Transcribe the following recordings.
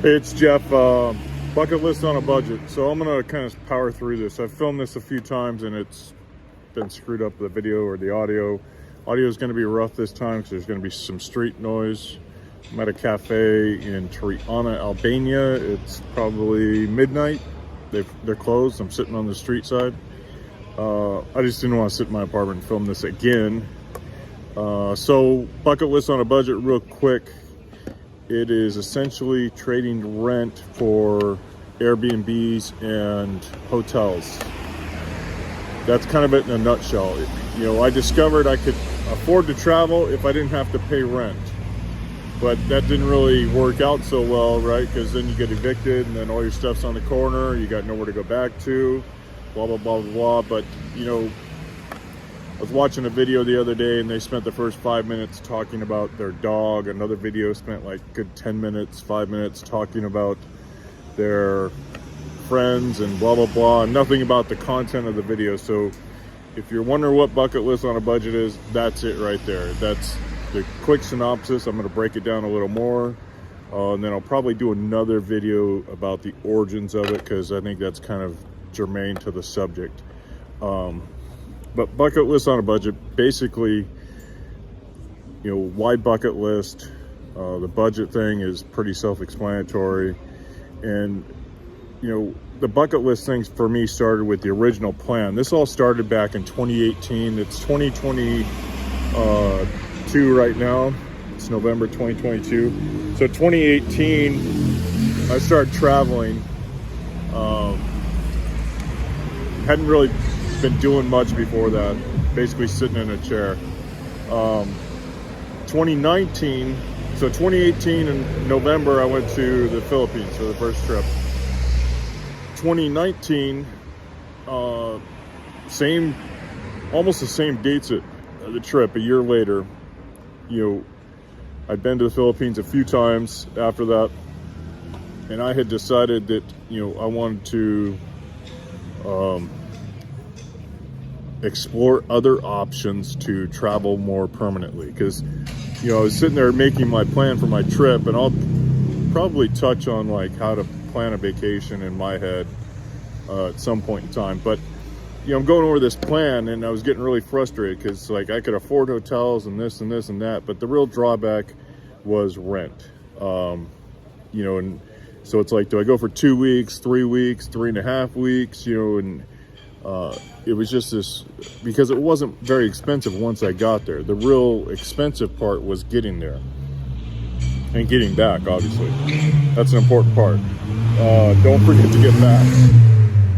Hey, it's Jeff. Bucket list on a budget. So I'm gonna kind of power through this. I've filmed this a few times and it's been screwed up, the video or the audio. Audio is going to be rough this time because there's going to be some street noise. I'm at a cafe in Tirana, Albania. It's probably midnight. They're closed. I'm sitting on the street side. I just didn't want to sit in my apartment and film this again. So bucket list on a budget real quick. It is essentially trading rent for Airbnbs and hotels. That's kind of it in a nutshell. You know, I discovered I could afford to travel if I didn't have to pay rent. But that didn't really work out so well, right? Because then you get evicted and then all your stuff's on the corner. You got nowhere to go back to, blah, blah, blah, blah, blah. But, you know, I was watching a video the other day and they spent the first 5 minutes talking about their dog. Another video spent like good 10 minutes, 5 minutes talking about their friends and blah, blah, blah. Nothing about the content of the video. So if you're wondering what bucket list on a budget is, that's it right there. That's the quick synopsis. I'm going to break it down a little more. And then I'll probably do another video about the origins of it because I think that's kind of germane to the subject. But bucket list on a budget, basically, you know, why bucket list? The budget thing is pretty self-explanatory. And, you know, the bucket list things for me started with the original plan. This all started back in 2018. It's 2022 right now. It's November 2022. So 2018, I started traveling. Hadn't really been doing much before that, basically sitting in a chair. 2019, so 2018 in November, I went to the Philippines for the first trip. 2019, almost the same dates of the trip, a year later. You know, I'd been to the Philippines a few times after that, and I had decided that, you know, I wanted to explore other options to travel more permanently, because, you know, I was sitting there making my plan for my trip, and I'll probably touch on like how to plan a vacation in my head at some point in time. But, you know, I'm going over this plan and I was getting really frustrated because, like, I could afford hotels and this and this and that, but the real drawback was rent. You know, and so it's like, do I go for 2 weeks, 3 weeks, 3.5 weeks, you know? And it was just this, because it wasn't very expensive once I got there. The real expensive part was getting there and getting back, obviously. That's an important part. Don't forget to get back.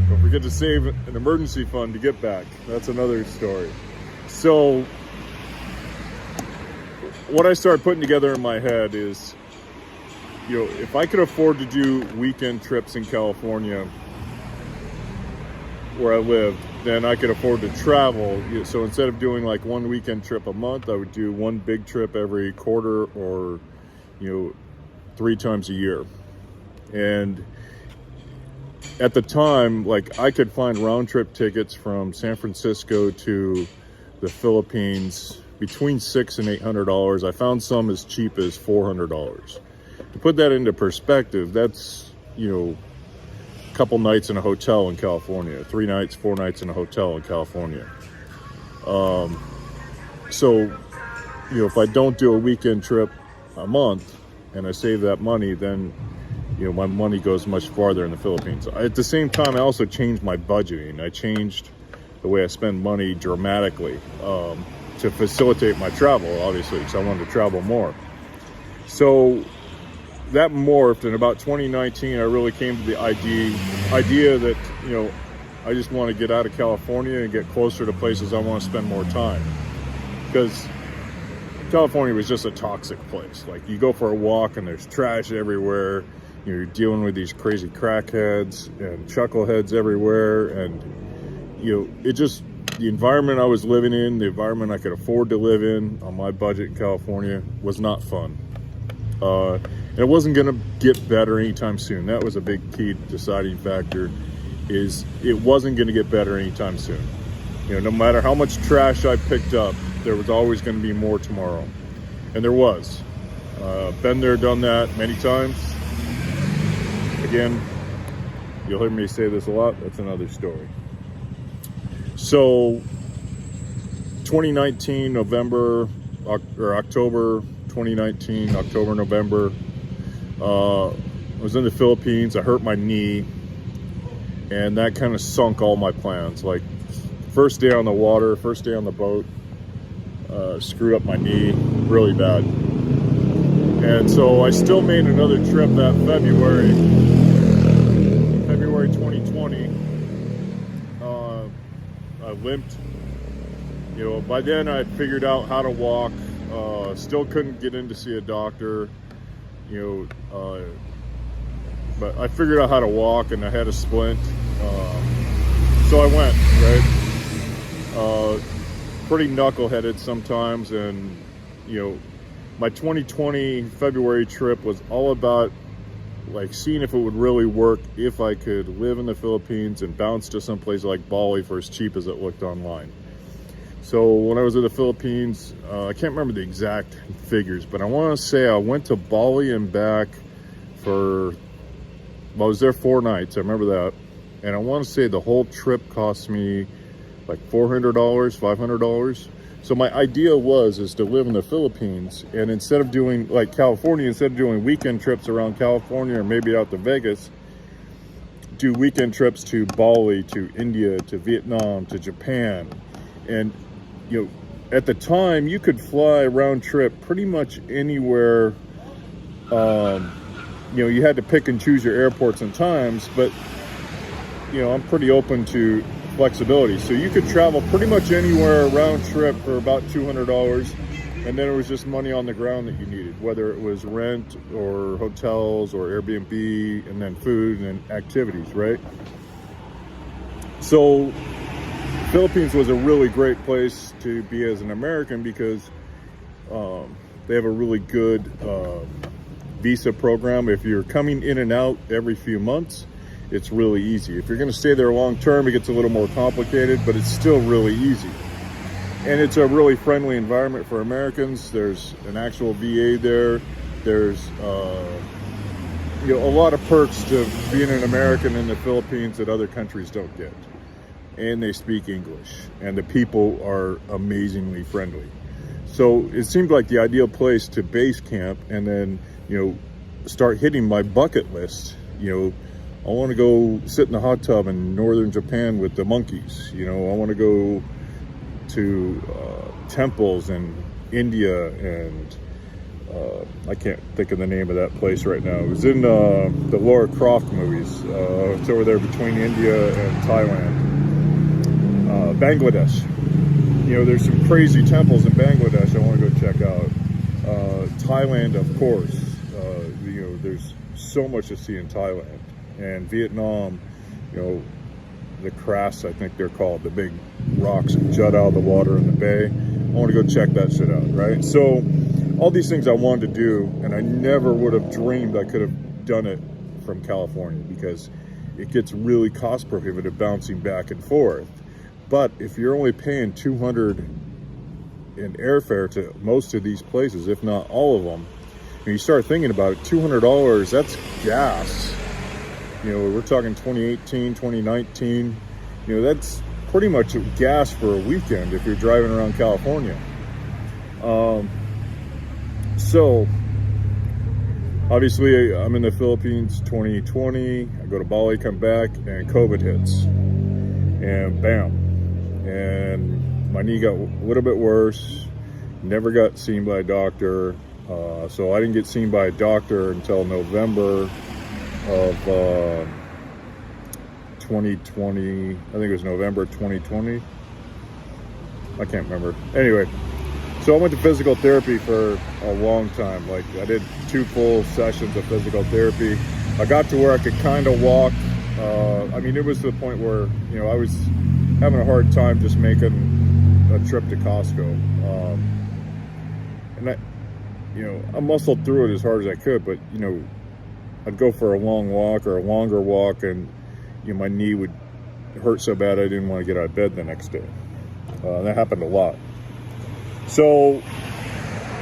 Don't forget to save an emergency fund to get back. That's another story. So what I started putting together in my head is, you know, if I could afford to do weekend trips in California where I lived, then I could afford to travel. So instead of doing like one weekend trip a month, I would do one big trip every quarter, or, you know, 3 times a year. And at the time, like, I could find round trip tickets from San Francisco to the Philippines between $600 and $800. I found some as cheap as $400. To put that into perspective, that's, you know, a couple nights in a hotel in California, 3 nights, 4 nights in a hotel in California. So, you know, if I don't do a weekend trip a month and I save that money, then, you know, my money goes much farther in the Philippines. At the same time, I also changed my budgeting. I changed the way I spend money dramatically to facilitate my travel, obviously, because I wanted to travel more. So that morphed, and about 2019, I really came to the idea that, you know, I just want to get out of California and get closer to places I want to spend more time. Because California was just a toxic place. Like, you go for a walk and there's trash everywhere. You know, you're dealing with these crazy crackheads and chuckleheads everywhere. And, you know, it just, the environment I was living in, the environment I could afford to live in on my budget in California, was not fun. And it wasn't going to get better anytime soon. That was a big key deciding factor, is it wasn't going to get better anytime soon. You know, no matter how much trash I picked up, there was always going to be more tomorrow. And there was. Been there, done that many times. again, you'll hear me say this a lot, that's another story. So 2019 November or October 2019, October, November, I was in the Philippines. I hurt my knee, and that kind of sunk all my plans. Like, first day on the water, first day on the boat, screwed up my knee really bad. And so I still made another trip that February 2020. I limped. You know, by then I had figured out how to walk. Still couldn't get in to see a doctor. You know, but I figured out how to walk, and I had a splint. So I went, right? Pretty knuckleheaded sometimes, and you know, my 2020 February trip was all about like seeing if it would really work if I could live in the Philippines and bounce to some place like Bali for as cheap as it looked online. So when I was in the Philippines, I can't remember the exact figures, but I want to say I went to Bali and back for, well, I was there 4 nights, I remember that. And I want to say the whole trip cost me like $400, $500. So my idea is to live in the Philippines, and instead of doing like California, instead of doing weekend trips around California or maybe out to Vegas, do weekend trips to Bali, to India, to Vietnam, to Japan. And you know, at the time you could fly round trip pretty much anywhere. You know, you had to pick and choose your airports and times, but you know, I'm pretty open to flexibility. So you could travel pretty much anywhere round trip for about $200, and then it was just money on the ground that you needed, whether it was rent or hotels or Airbnb, and then food and activities, right? So Philippines was a really great place to be as an American because they have a really good visa program. If you're coming in and out every few months, it's really easy. If you're going to stay there long term, it gets a little more complicated, but it's still really easy. And it's a really friendly environment for Americans. There's an actual VA there. There's you know, a lot of perks to being an American in the Philippines that other countries don't get. And they speak English, and the people are amazingly friendly. So it seemed like the ideal place to base camp, and then, you know, start hitting my bucket list. You know, I want to go sit in the hot tub in northern Japan with the monkeys. You know, I want to go to temples in India, and I can't think of the name of that place right now. It was in the Lara Croft movies. It's over there between India and Thailand. Bangladesh. You know, there's some crazy temples in Bangladesh I want to go check out. Thailand, of course. You know, there's so much to see in Thailand. And Vietnam, you know, the Kras, I think they're called, the big rocks that jut out of the water in the bay. I want to go check that shit out, right? So all these things I wanted to do, and I never would have dreamed I could have done it from California, because it gets really cost prohibitive bouncing back and forth. But if you're only paying $200 in airfare to most of these places, if not all of them, and you start thinking about it, $200, that's gas. You know, we're talking 2018, 2019. You know, that's pretty much gas for a weekend if you're driving around California. So, obviously, I'm in the Philippines 2020. I go to Bali, come back, and COVID hits. And bam. And my knee got a little bit worse. Never got seen by a doctor. So I didn't get seen by a doctor until November of 2020. I think it was November 2020. I can't remember. Anyway, so I went to physical therapy for a long time. Like, I did 2 full sessions of physical therapy. I got to where I could kind of walk. I mean, it was to the point where, you know, I was having a hard time just making a trip to Costco. And I, you know, I muscled through it as hard as I could, but, you know, I'd go for a long walk or a longer walk, and, you know, my knee would hurt so bad I didn't want to get out of bed the next day. That happened a lot. So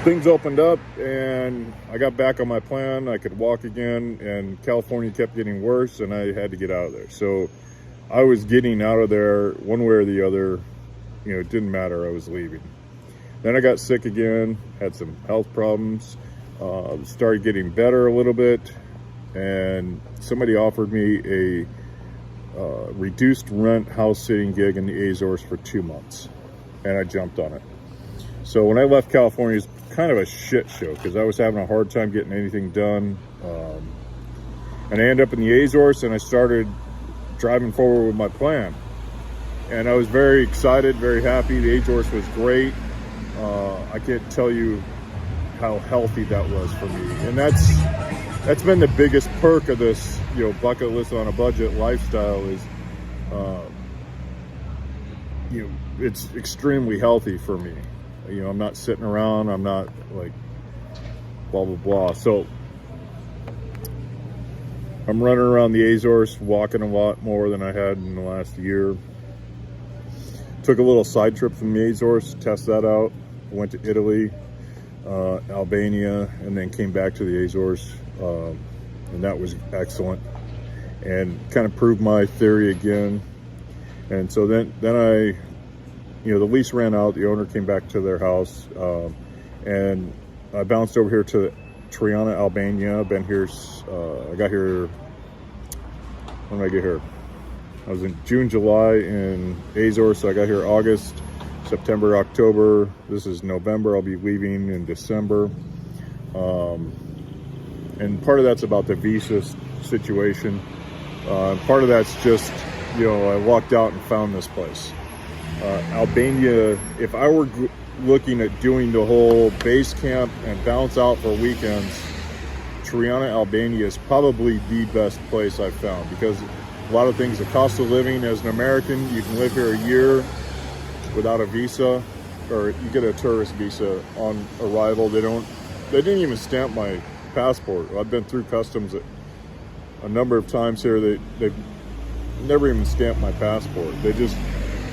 things opened up and I got back on my plan. I could walk again, and California kept getting worse and I had to get out of there. So I was getting out of there one way or the other. You know, it didn't matter, I was leaving. Then I got sick again, had some health problems, started getting better a little bit, and somebody offered me a reduced rent house sitting gig in the Azores for 2 months, and I jumped on it. So when I left California, it was kind of a shit show because I was having a hard time getting anything done. And I ended up in the Azores, and I started driving forward with my plan. And I was very excited, very happy. The Azores was great. I can't tell you how healthy that was for me. And that's been the biggest perk of this, you know, bucket list on a budget lifestyle is, you know, it's extremely healthy for me. You know, I'm not sitting around. I'm not like blah, blah, blah. So I'm running around the Azores, walking a lot more than I had in the last year. Took a little side trip from the Azores, test that out. Went to Italy, Albania, and then came back to the Azores. And that was excellent. And kind of proved my theory again. And so then I, you know, the lease ran out, the owner came back to their house, and I bounced over here to Tirana, Albania. I've been here, I got here, when did I get here? I was in June, July in Azores, so I got here August, September, October. This is November, I'll be leaving in December. And part of that's about the visa situation. Part of that's just, you know, I walked out and found this place. Albania, if I were looking at doing the whole base camp and bounce out for weekends, Tirana, Albania is probably the best place I've found, because a lot of things, the cost of living as an American, you can live here a year without a visa, or you get a tourist visa on arrival. They didn't even stamp my passport. I've been through customs a number of times here. They've never even stamped my passport. They just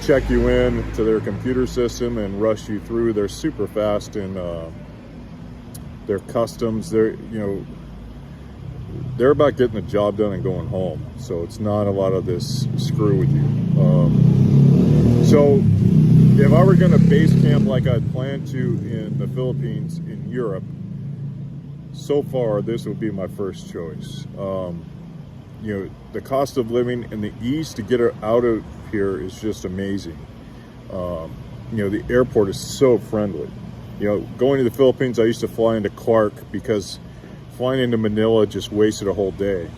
check you in to their computer system and rush you through. They're super fast in their customs. They're about getting the job done and going home. So it's not a lot of this screw with you. So if I were going to base camp like I'd planned to in the Philippines, in Europe, so far this would be my first choice. You know, the cost of living and the ease to get out of here is just amazing. You know, the airport is so friendly. You know, going to the Philippines, I used to fly into Clark because flying into Manila just wasted a whole day.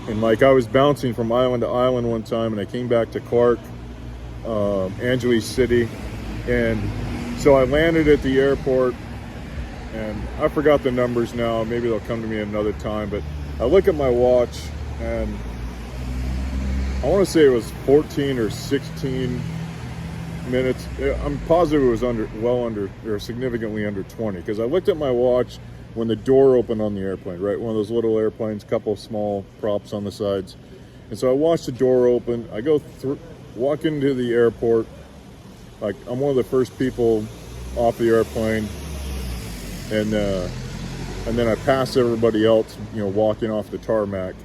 And like, I was bouncing from island to island one time, and I came back to Clark, Angeles City, and so I landed at the airport, and I forgot the numbers now. Maybe they'll come to me another time, but I look at my watch, and I want to say it was 14 or 16 minutes. I'm positive it was significantly under 20, because I looked at my watch when the door opened on the airplane, right? One of those little airplanes, couple of small props on the sides. And so I watched the door open. I go through, walk into the airport. Like, I'm one of the first people off the airplane. And then I pass everybody else, you know, walking off the tarmac.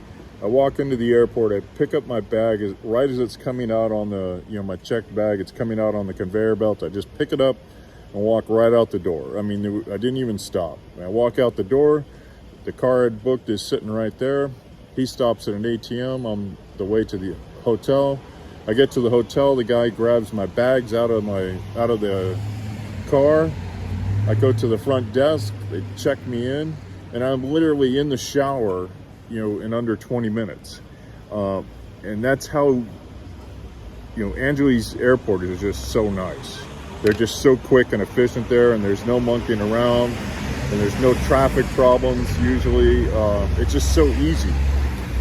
I walk into the airport, I pick up my bag, right as it's coming out on the, you know, my checked bag, it's coming out on the conveyor belt. I just pick it up and walk right out the door. I mean, I didn't even stop. I walk out the door, the car I'd booked is sitting right there. He stops at an ATM on the way to the hotel. I get to the hotel, the guy grabs my bags out of the car. I go to the front desk, they check me in, and I'm literally in the shower, you know, in under 20 minutes. And that's how, you know, Angeles Airport is just so nice. They're just so quick and efficient there, and there's no monkeying around, and there's no traffic problems usually. It's just so easy.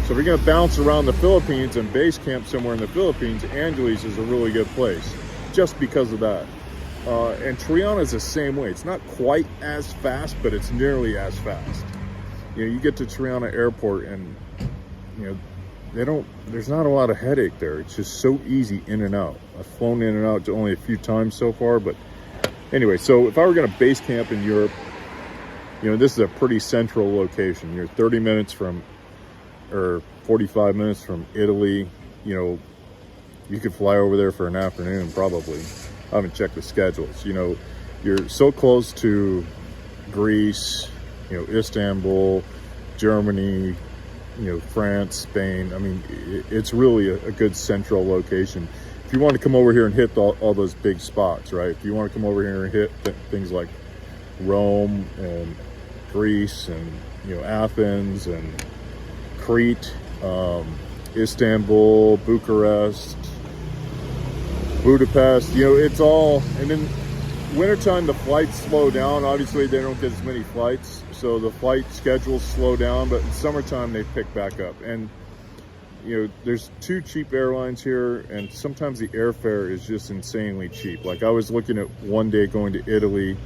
So if you're gonna bounce around the Philippines and base camp somewhere in the Philippines, Angeles is a really good place, just because of that. And Tirana is the same way. It's not quite as fast, but it's nearly as fast. You know, you get to Tirana Airport and, you know, there's not a lot of headache there. It's just so easy in and out. I've flown in and out only a few times so far, but anyway, so if I were gonna base camp in Europe, You know, this is a pretty central location. You're 30 minutes from, or 45 minutes from Italy. You know, you could fly over there for an afternoon probably. I haven't checked the schedules. You know, you're so close to Greece, you know, Istanbul, Germany, you know, France, Spain. I mean, it's really a good central location. If you want to come over here and hit all those big spots, right? If you want to come over here and hit things like Rome and Greece and, you know, Athens and Crete, Istanbul, Bucharest, Budapest, you know, it's all, and then wintertime the flights slow down. Obviously they don't get as many flights, so the flight schedules slow down, but in summertime they pick back up. And you know, there's 2 cheap airlines here, and sometimes the airfare is just insanely cheap. Like I was looking at one day going to Italy,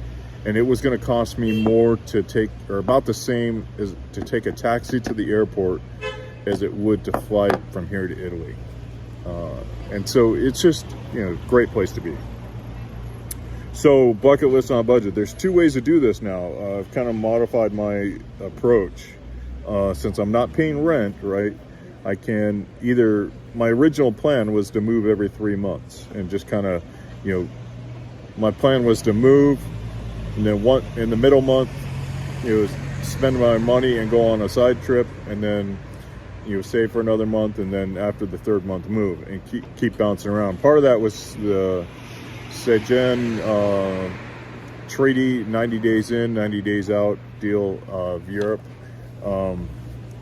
and it was going to cost me more to take, or about the same as to take a taxi to the airport as it would to fly from here to Italy. And so it's just, you know, great place to be. So bucket list on a budget. There's 2 ways to do this now. I've kind of modified my approach. Since I'm not paying rent, right? I can either, my original plan was to move every 3 months and just kind of, you know, my plan was to move and then in the middle month, you know, spend my money and go on a side trip, and then, you know, save for another month, and then after the 3rd month move, and keep bouncing around. Part of that was the Schengen treaty, 90 days in, 90 days out deal of Europe. And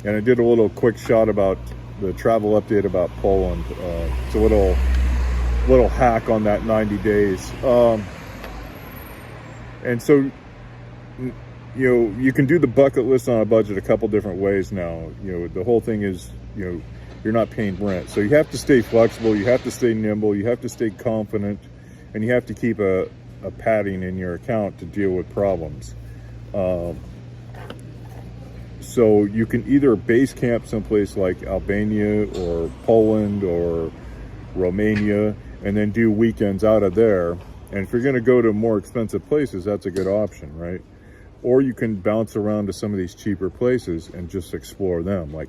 I did a little quick shot about the travel update about Poland. It's a little hack on that 90 days. And so, you know, you can do the bucket list on a budget a couple different ways now. You know, the whole thing is, you know, you're not paying rent. So you have to stay flexible, you have to stay nimble, you have to stay confident, and you have to keep a padding in your account to deal with problems. So you can either base camp someplace like Albania or Poland or Romania, and then do weekends out of there. And if you're going to go to more expensive places, that's a good option, right? Or you can bounce around to some of these cheaper places and just explore them. Like,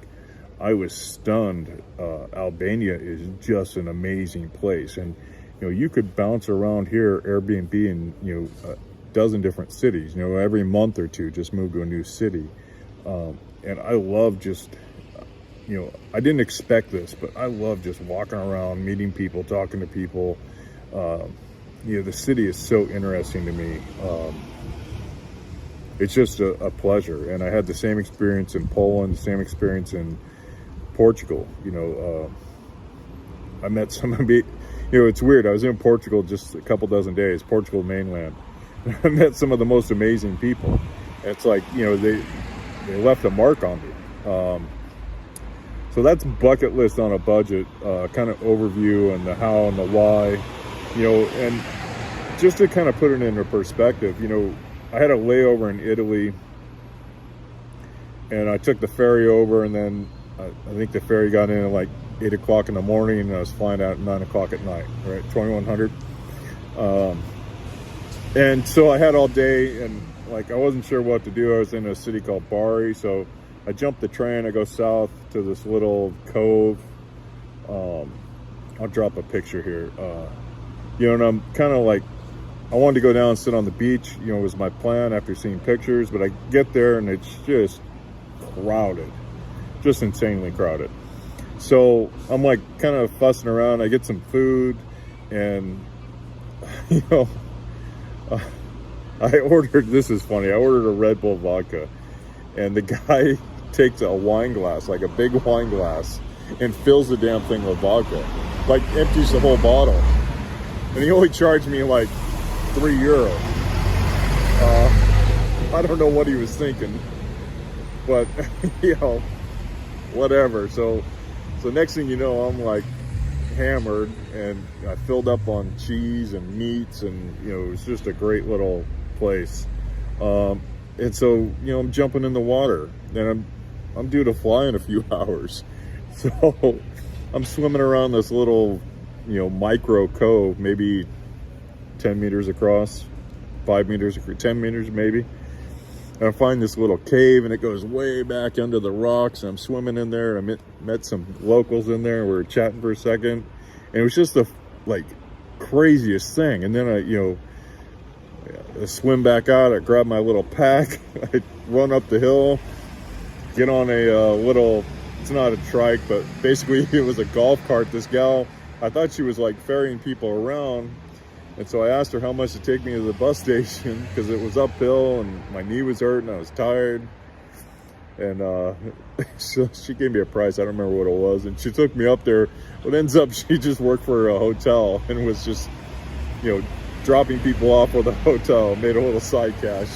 I was stunned. Albania is just an amazing place. And, you know, you could bounce around here, Airbnb, in, you know, a dozen different cities. You know, every month or 2, just move to a new city. And I love just, you know, I didn't expect this, but I love just walking around, meeting people, talking to people. You know, the city is so interesting to me. It's just a pleasure. And I had the same experience in Poland, the same experience in Portugal. You know, I met some of you know, it's weird. I was in Portugal just a couple dozen days, Portugal mainland. I met some of the most amazing people. And it's like, you know, they left a mark on me. So that's bucket list on a budget, kind of overview and the how and the why, you know, and just to kind of put it into perspective, you know, I had a layover in Italy, and I took the ferry over, and then I think the ferry got in at like 8 o'clock in the morning, and I was flying out at 9 o'clock at night, right? 2100. And so I had all day, and like, I wasn't sure what to do. I was in a city called Bari, so I jumped the train. I go south to this little cove. I'll drop a picture here. You know, and I'm kind of like, I wanted to go down and sit on the beach, you know, was my plan after seeing pictures, but I get there and it's just crowded, just insanely crowded. So I'm like kind of fussing around. I get some food, and, you know, I ordered, this is funny, I ordered a Red Bull vodka, and the guy takes a wine glass, like a big wine glass, and fills the damn thing with vodka, like empties the whole bottle. And he only charged me like €3. I don't know what he was thinking, but you know, whatever. So next thing you know, I'm like hammered, and I filled up on cheese and meats, and you know, it was just a great little place. And so, you know, I'm jumping in the water, and I'm due to fly in a few hours. So I'm swimming around this little, you know, micro cove, maybe 10 meters across, 5 meters, 10 meters maybe. And I find this little cave, and it goes way back under the rocks. And I'm swimming in there. And I met some locals in there. And we were chatting for a second, and it was just the like craziest thing. And then I swim back out. I grab my little pack. I run up the hill, get on a little. It's not a trike, but basically it was a golf cart. This gal, I thought she was like ferrying people around. And so I asked her how much to take me to the bus station because it was uphill and my knee was hurting. I was tired. And so she gave me a price. I don't remember what it was. And she took me up there. It ends up she just worked for a hotel and was just, dropping people off with a hotel. Made a little side cash.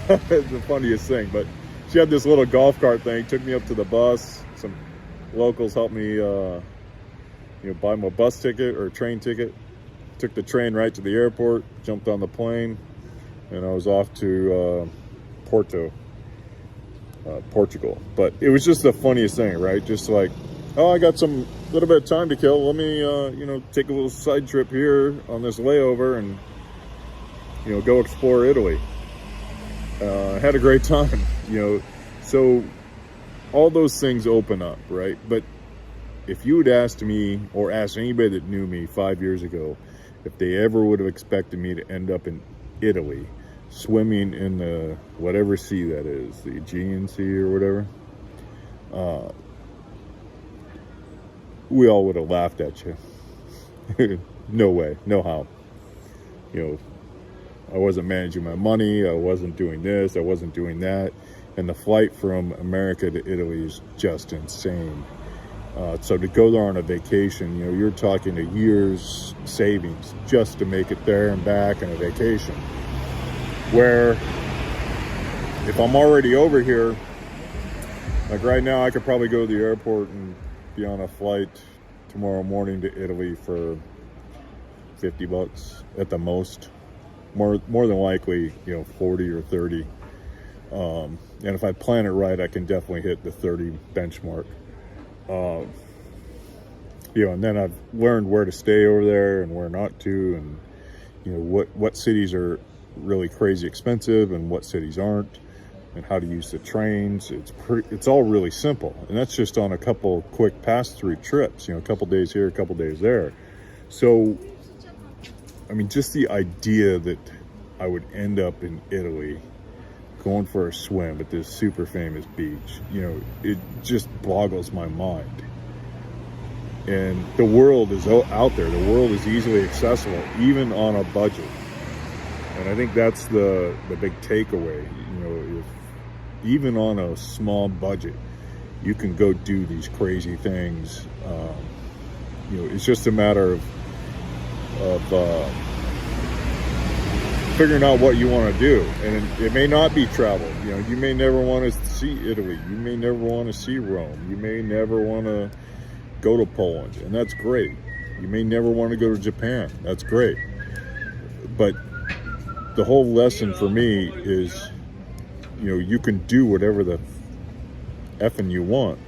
It's the funniest thing. But she had this little golf cart thing. Took me up to the bus. Some locals helped me, buy my bus ticket or train ticket. Took the train right to the airport, jumped on the plane, and I was off to Porto, Portugal. But it was just the funniest thing, right? Just like, oh, I got some little bit of time to kill. Let me, take a little side trip here on this layover and, go explore Italy. Had a great time, So all those things open up, right? But if you had asked me or asked anybody that knew me 5 years ago, if they ever would have expected me to end up in Italy, swimming in the whatever sea that is, the Aegean Sea or whatever, we all would have laughed at you. No way, no how. I wasn't managing my money, I wasn't doing this, I wasn't doing that, and the flight from America to Italy is just insane. So to go there on a vacation, you're talking a year's savings just to make it there and back on a vacation. Where if I'm already over here, like right now, I could probably go to the airport and be on a flight tomorrow morning to Italy for $50 at the most. More than likely, 40 or 30. And if I plan it right, I can definitely hit the 30 benchmark. And then I've learned where to stay over there and where not to, and what cities are really crazy expensive and what cities aren't, and how to use the trains. It's all really simple, and that's just on a couple quick pass-through trips. A couple days here, a couple days there. So, I mean, just the idea that I would end up in Italy going for a swim at this super famous beach, it just boggles my mind. And the world is out there. The world is easily accessible, even on a budget. And I think that's the big takeaway. If even on a small budget, you can go do these crazy things. It's just a matter of figuring out what you want to do. And it may not be travel. You may never want to see Italy. You may never want to see Rome. You may never want to go to Poland, and that's great. You may never want to go to Japan. That's great. But the whole lesson for me is, you can do whatever the effing you want.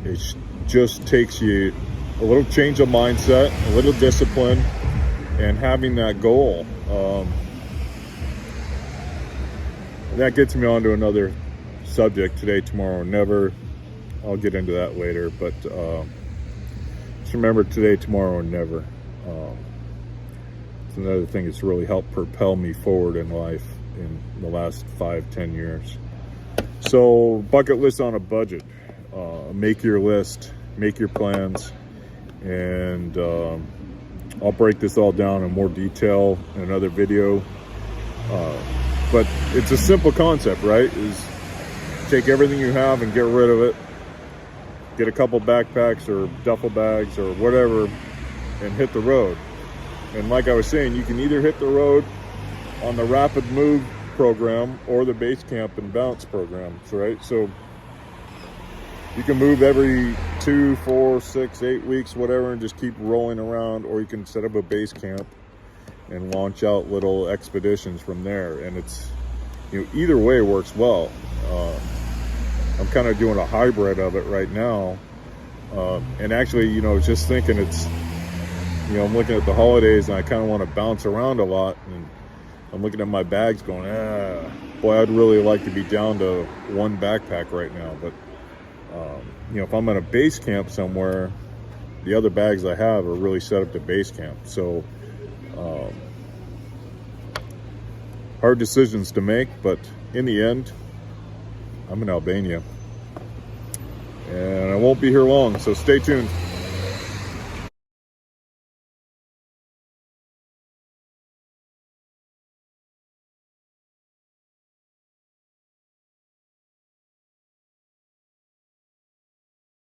It just takes you a little change of mindset, a little discipline, and having that goal. That gets me on to another subject, today, tomorrow, never. I'll get into that later, but just remember, today, tomorrow, and never. It's another thing that's really helped propel me forward in life in the last 5-10 years. So, bucket list on a budget. Make your list, make your plans, and I'll break this all down in more detail in another video. But it's a simple concept, right? Is take everything you have and get rid of it. Get a couple backpacks or duffel bags or whatever and hit the road. And like I was saying, you can either hit the road on the Rapid Move program or the Base Camp and Bounce programs, right? So you can move every 2, 4, 6, 8 weeks, whatever, and just keep rolling around, or you can set up a base camp and launch out little expeditions from there. And it's, either way works well. I'm kind of doing a hybrid of it right now. And actually, just thinking it's, I'm looking at the holidays and I kind of want to bounce around a lot. And I'm looking at my bags going, boy, I'd really like to be down to one backpack right now. But, you know, if I'm at a base camp somewhere, the other bags I have are really set up to base camp. So, hard decisions to make, but in the end, I'm in Albania. And I won't be here long, so stay tuned.